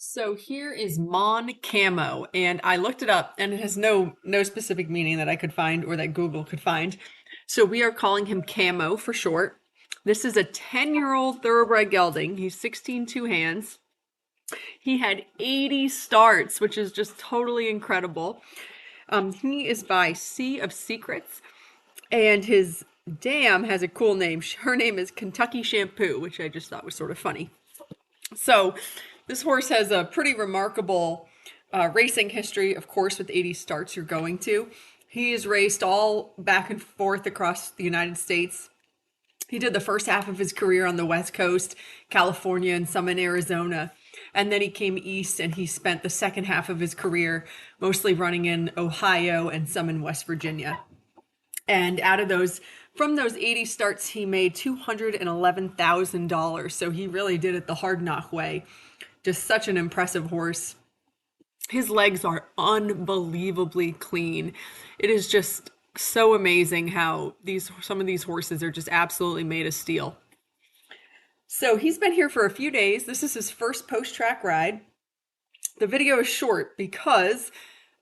So here is Mon Camo, and I looked it up, and it has no specific meaning that I could find or that Google could find. So we are calling him Camo for short. This is a 10-year-old thoroughbred gelding. He's 16 two hands. He had 80 starts, which is just totally incredible. He is by Sea of Secrets, and his dam has a cool name. Her name is Kentucky Shampoo, which I just thought was sort of funny. So this horse has a pretty remarkable racing history, of course, with 80 starts you're going to. He has raced all back and forth across the United States. He did the first half of his career on the West Coast, California, and some in Arizona. And then he came east and he spent the second half of his career mostly running in Ohio and some in West Virginia. And from those 80 starts, he made $211,000. So he really did it the hard knock way. Just such an impressive horse. His legs are unbelievably clean. It is just so amazing how some of these horses are just absolutely made of steel. So he's been here for a few days. This is his first post-track ride. The video is short because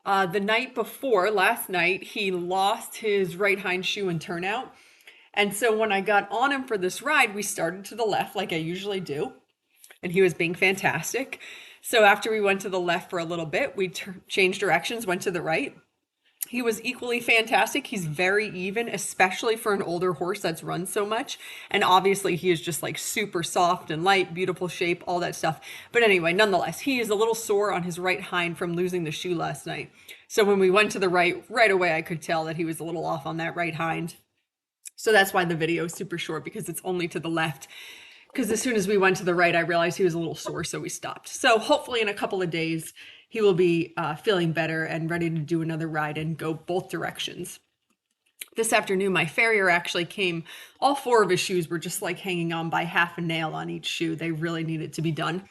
the night before, last night, he lost his right hind shoe in turnout. And so when I got on him for this ride, we started to the left like I usually do. And he was being fantastic. So after we went to the left for a little bit, we changed directions, went to the right. He was equally fantastic. He's very even, especially for an older horse that's run so much. And obviously he is just like super soft and light, beautiful shape, all that stuff. But anyway, nonetheless, he is a little sore on his right hind from losing the shoe last night. So when we went to the right away, I could tell that he was a little off on that right hind. So that's why the video is super short, because it's only to the left. Because as soon as we went to the right, I realized he was a little sore, so we stopped. So hopefully in a couple of days, he will be feeling better and ready to do another ride and go both directions. This afternoon, my farrier actually came. All four of his shoes were just like hanging on by half a nail on each shoe. They really needed to be done.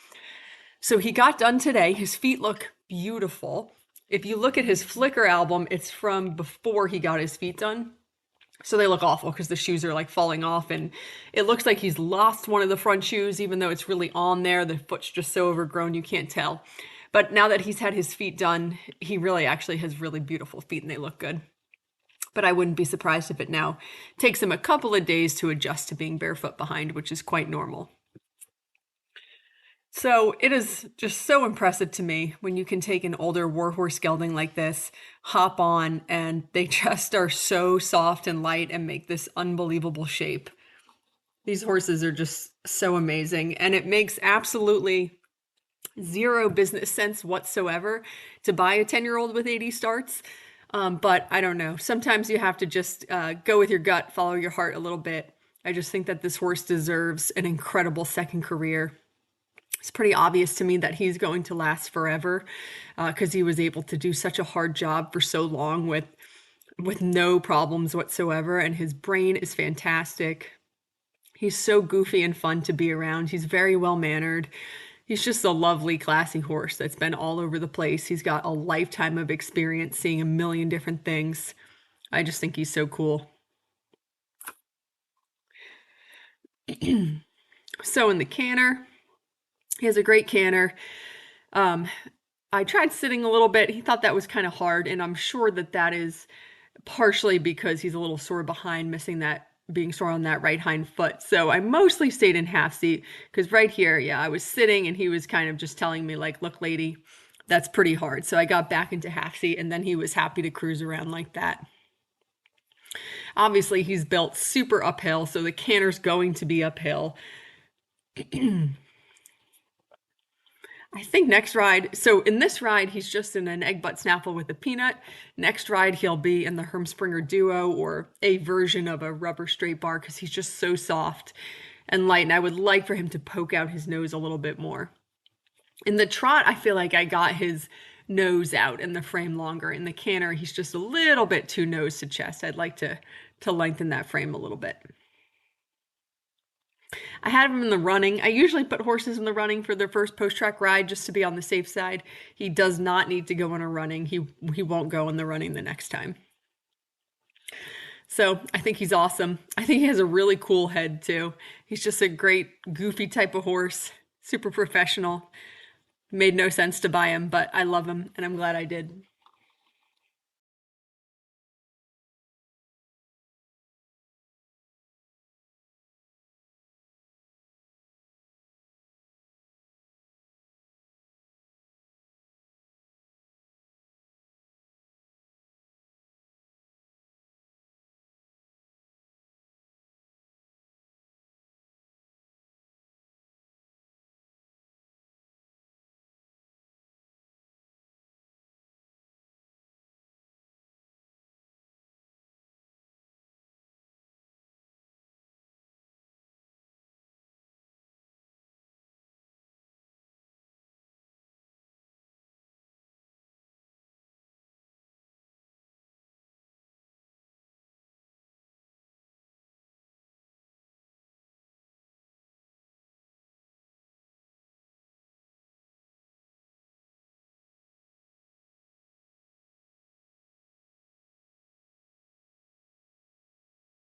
So he got done today. His feet look beautiful. If you look at his Flickr album, it's from before he got his feet done. So they look awful because the shoes are like falling off, and it looks like he's lost one of the front shoes, even though it's really on there. The foot's just so overgrown, you can't tell. But now that he's had his feet done, he really actually has really beautiful feet and they look good. But I wouldn't be surprised if it now takes him a couple of days to adjust to being barefoot behind, which is quite normal. So it is just so impressive to me when you can take an older warhorse gelding like this, hop on, and they just are so soft and light and make this unbelievable shape. These horses are just so amazing, and it makes absolutely zero business sense whatsoever to buy a 10-year-old with 80 starts. But I don't know. Sometimes you have to just go with your gut, follow your heart a little bit. I just think that this horse deserves an incredible second career. It's pretty obvious to me that he's going to last forever because he was able to do such a hard job for so long with no problems whatsoever, and his brain is fantastic. He's so goofy and fun to be around. He's very well mannered. He's just a lovely, classy horse that's been all over the place. He's got a lifetime of experience seeing a million different things. I just think he's so cool. So in the canter, he has a great canter. I tried sitting a little bit. He thought that was kind of hard, and I'm sure that that is partially because he's a little sore behind, being sore on that right hind foot. So I mostly stayed in half seat because right here, yeah, I was sitting and he was kind of just telling me like, look, lady, that's pretty hard. So I got back into half seat, and then he was happy to cruise around like that. Obviously, he's built super uphill, so the canter's going to be uphill. I think next ride, so in this ride, he's just in an egg butt snaffle with a peanut. Next ride, he'll be in the Hermspringer Duo or a version of a rubber straight bar because he's just so soft and light. And I would like for him to poke out his nose a little bit more. In the trot, I feel like I got his nose out and the frame longer. In the canter, he's just a little bit too nose to chest. I'd like to lengthen that frame a little bit. I had him in the running. I usually put horses in the running for their first post-track ride just to be on the safe side. He does not need to go in a running. He won't go in the running the next time. So I think he's awesome. I think he has a really cool head too. He's just a great goofy type of horse, super professional. Made no sense to buy him, but I love him and I'm glad I did.